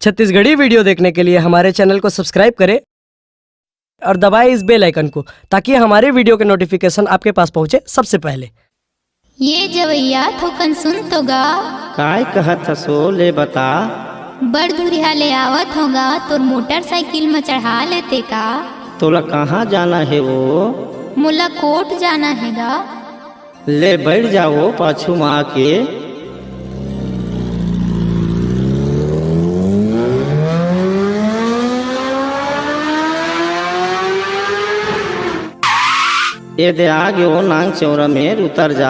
Chhattisgarhi video देखने के लिए हमारे चैनल को सब्सक्राइब करें और दबाएं इस बेल आइकन को ताकि हमारे वीडियो के नोटिफिकेशन आपके पास पहुंचे सबसे पहले। ये जवैया थोकन सुन तो गा काय कहत हसो ले बता। बड़ दूरिया ले आवत होगा तोर मोटरसाइकिल में चढ़ा लेते का। तोला कहाँ जाना है वो? मुला कोट जाना हैगा। ले बैठ जाओ पाछू में आके। ये दे आगे वो नांग चौरा में उतर जा।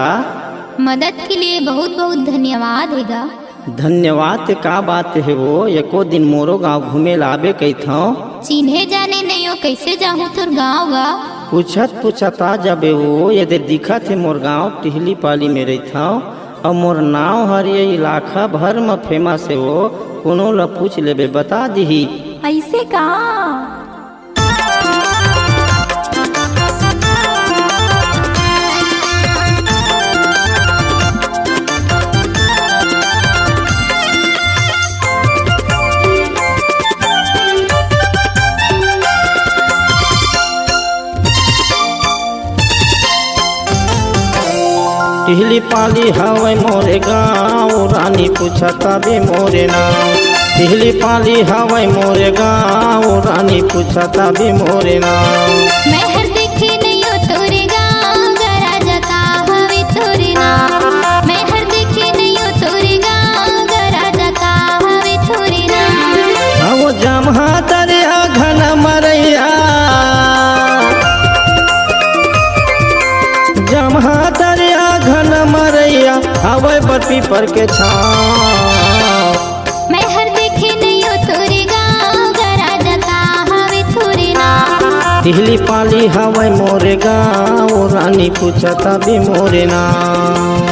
मदद के लिए बहुत बहुत धन्यवाद हैगा। धन्यवाद ते का बात है वो? एको दिन मोरो गांव घूमे लाबे कही था। चिन्हे जाने नहीं हो कैसे जाऊँ तोर गाँव गा। पूछत आ जाबे वो। ये दे दिखत है मोर गांव टिहली पाली में रही था और मोर नाव हर ये इलाका भर में फेमस है वो। कोनो ला पूछ लेबे बता दी। ऐसे का? टिहली पाली हवै मोरे गाँव रानी पूछता बे मोरे नाम। टिहली पाली हवै मोरे गाँव रानी पूछता बे मोरे नाम। मैं हर देखे नहीं हो तोरे गाँव गरा जका हवे तोरे नाम। मैं हर देखे नहीं हो तोरे गाँव गरा जका हवे तोरे नाम। वो जमहा दरिया घन मरैया जमहा दरिया घन मरैया हवै बत्ती पर के छाँव। मैं हर देखे नहीं हो तोरे गाँव गरा जका हवे तोरे नाम। टिहली पाली हवै मोरे गाँव रानी पूछता बे मोरे नाम।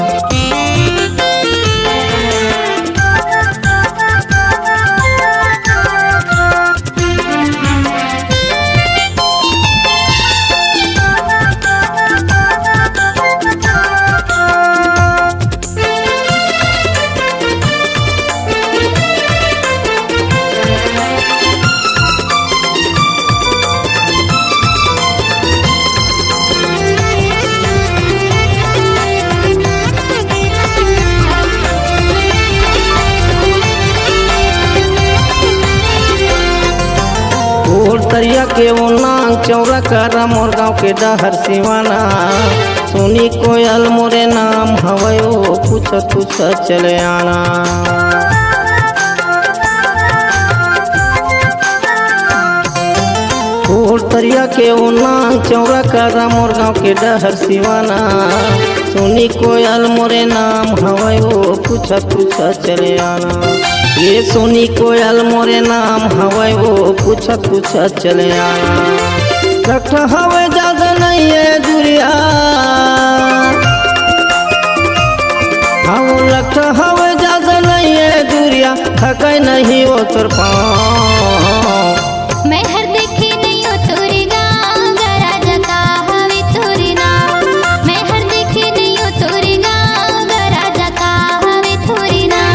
तरिया के वो नांग चौरा करा मोर गाँव के डहर सिवाना। सुनी कोयल मोरे नाम हवै ओ पूछ चले आना। तरिया के वो नांग चौरा करा मोर गाँव के डहर सिवाना। सुनी कोयल मोरे नाम हवै ओ पूछ चले आना। ये सोनी कोयल मोरे नाम हवै वो पूछ चले आना। रख हवै ज्यादा नहीं है दुरिया हाँ लख हवै ज्यादा नहीं है दुरिया थकै नहीं वो तोर पाँव। मैं हर देखे नहीं हो तोरे गाँव गरा जका हवे तोरे नाम। मैं हर देखे नहीं हो तोरे गाँव गरा जका हवे तोरे नाम।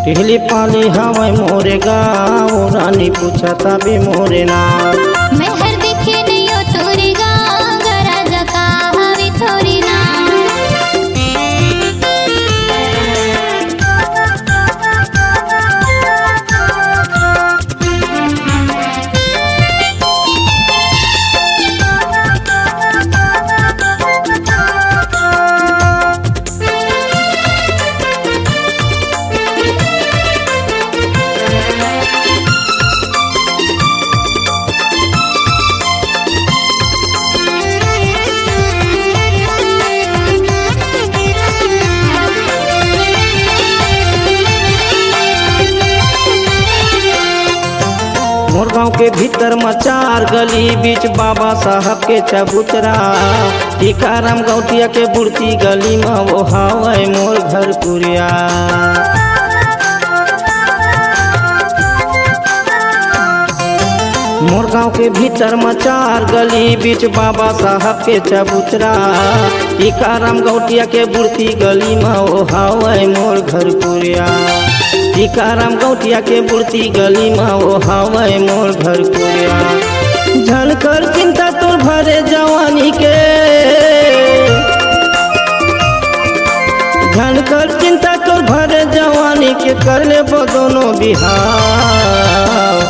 टिहली पाली हवे मोरे गाँव रानी पूछता भी मोरे नाम। मैं हर देखे नहीं हो तोरे गाँव राजा का हवे थोरे नाम। मोर गाँव के भीतर मचार गली बीच बाबा साहब के चबूतरा, टीकाराम गौटिया के बुढ़ती गली में वो हवे मोर घर पुरिया। मोर गाँव के भीतर मचार गली बीच बाबा साहब के चबूतरा, टीकाराम गौटिया के बुढ़ती गली में वो हवे मोर घर पुरिया। टीकाराम गौटिया के बुढ़ती गली में वो हवे मोर घर पुरिया। झनकर चिंता तोर भरे जवानी के, झनकर चिंता तोर भरे जवानी के कर ले दोनों बिहार।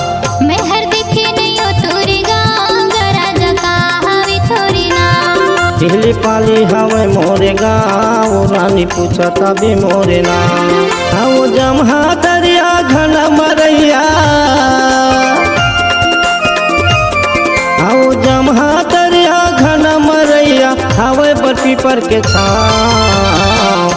मैं हर देखे नहीं हो तोरे गाँव राजा का हवे थोरे नाम। टिहली पाली हवे मोरे गाँव रानी पूछता भी मोरे नाम। आओ जमहा दरिया घना मरैया, आओ जमहा दरिया घना मरैया हवे बर्फी पर के छाँव।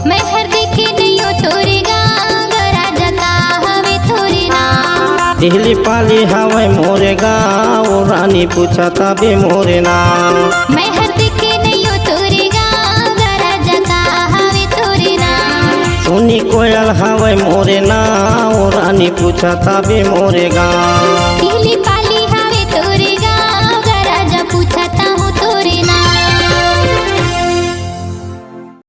मैं हर देखे नहीं हो तोरे गाँव राजा का हवे थोरे नाम। टिहली पाली हवे मोरे गाँव रानी पूछता भी मोरे नाम। मैं हर देखे नहीं हो तोरे गाँव राजा का हवे थोरे नाम। सुनी कोयल हवे मोरे नाम रानी पूछता भी मोरे गाँव।